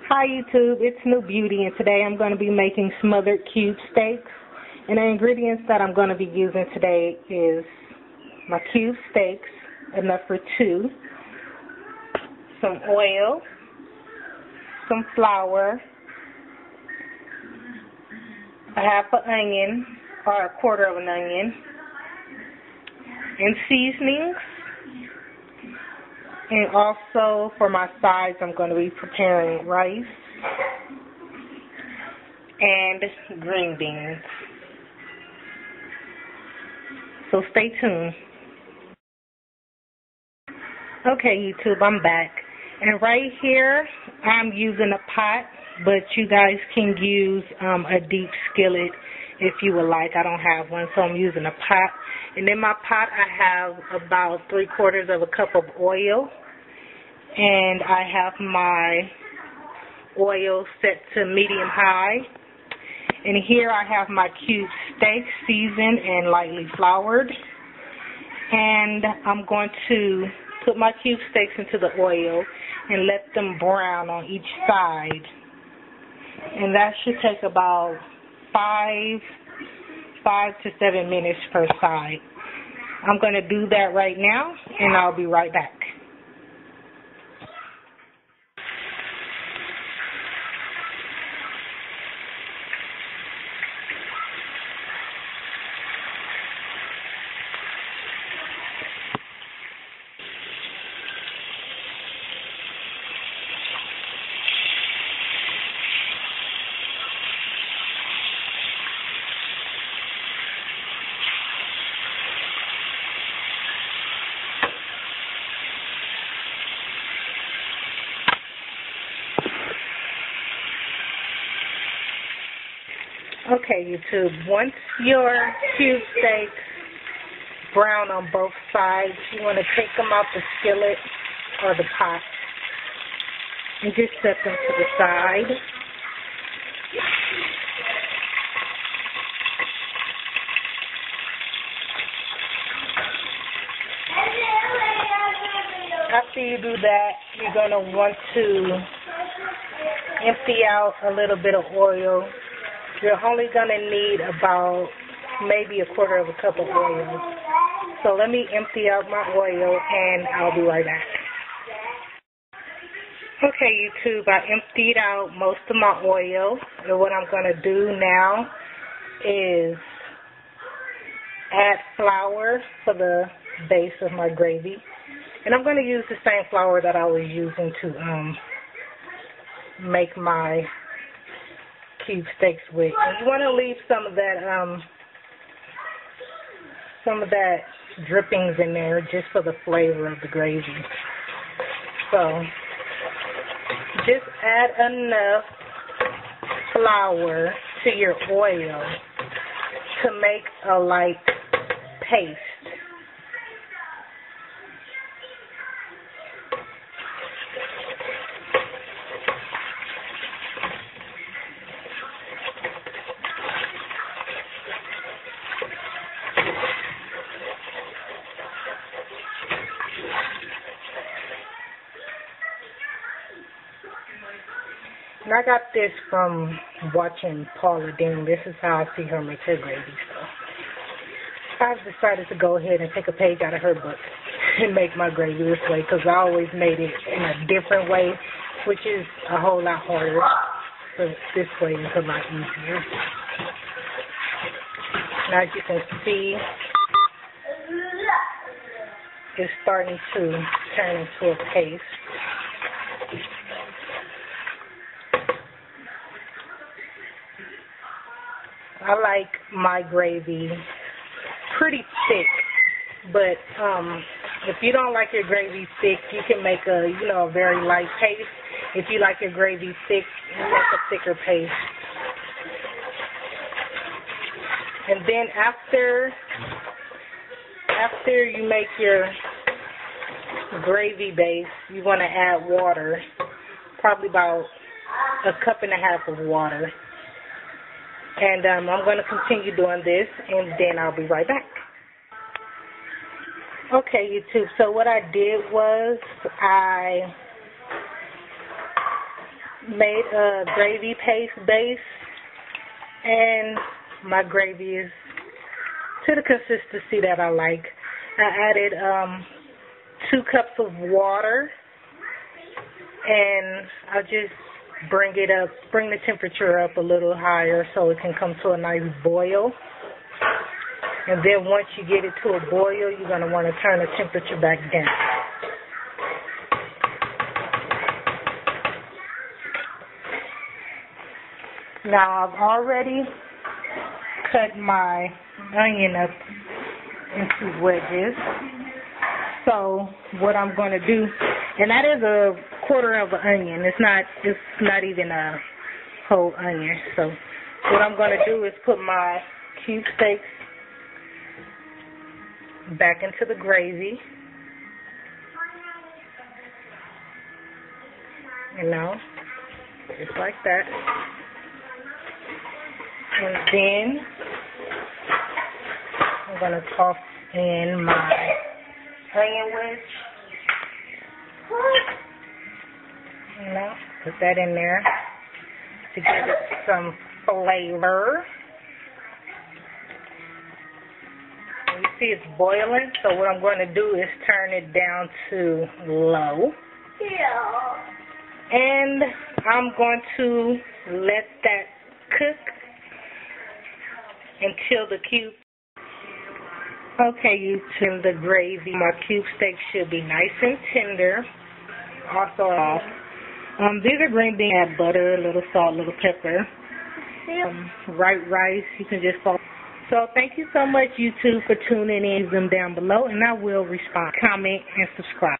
Hi YouTube, it's New Beauty, and today I'm going to be making smothered cube steaks. And the ingredients that I'm going to be using today is my cube steaks, enough for 2, some oil, some flour, a half an onion or a quarter of an onion, and seasonings. And also for my sides, I'm going to be preparing rice and green beans. So stay tuned. Okay, YouTube, I'm back. And right here, I'm using a pot, but you guys can use a deep skillet if you would like. I don't have one, so I'm using a pot. And in my pot, I have about 3/4 of a cup of oil. And I have my oil set to medium-high. And here I have my cube steak seasoned and lightly floured. And I'm going to put my cube steaks into the oil and let them brown on each side. And that should take about 5 to 7 minutes per side. I'm going to do that right now, and I'll be right back. Okay, YouTube, once your cube steaks brown on both sides, you want to take them out the skillet or the pot and just set them to the side. After you do that, you're going to want to empty out a little bit of oil. You're only going to need about maybe 1/4 of a cup of oil. So let me empty out my oil and I'll be right back. Okay, YouTube, I emptied out most of my oil. And what I'm going to do now is add flour for the base of my gravy. And I'm going to use the same flour that I was using to make my cube steaks with. And you want to leave some of that drippings in there just for the flavor of the gravy. So just add enough flour to your oil to make a light paste. And I got this from watching Paula Dean. This is how I see her make her gravy. So I've decided to go ahead and take a page out of her book and make my gravy this way, because I always made it in a different way, which is a whole lot harder. But this way is a lot easier. Now, as you can see, it's starting to turn into a paste. I like my gravy pretty thick, but if you don't like your gravy thick, you can make a very light paste. If you like your gravy thick, you make a thicker paste. And then after you make your gravy base, you want to add water, probably about 1.5 cups of water. And I'm going to continue doing this, and then I'll be right back. Okay, YouTube, so what I did was I made a gravy paste base, and my gravy is to the consistency that I like. I added 2 cups of water, and I just bring the temperature up a little higher so it can come to a nice boil. And then once you get it to a boil, you're going to want to turn the temperature back down. Now I've already cut my onion up into wedges. So what I'm going to do, and that is a quarter of an onion. It's not even a whole onion. So what I'm going to do is put my cube steaks back into the gravy. You know, just like that. And then I'm going to toss in my onion wedge. You know, put that in there to give it some flavor. And you see it's boiling, so what I'm going to do is turn it down to low. Yeah. And I'm going to let that cook until the cube. Okay, you trim the gravy. My cube steak should be nice and tender. Also, these are green beans. Add butter, a little salt, a little pepper. White rice. You can just fall. So thank you so much, YouTube, for tuning in. Leave them down below, and I will respond, comment, and subscribe.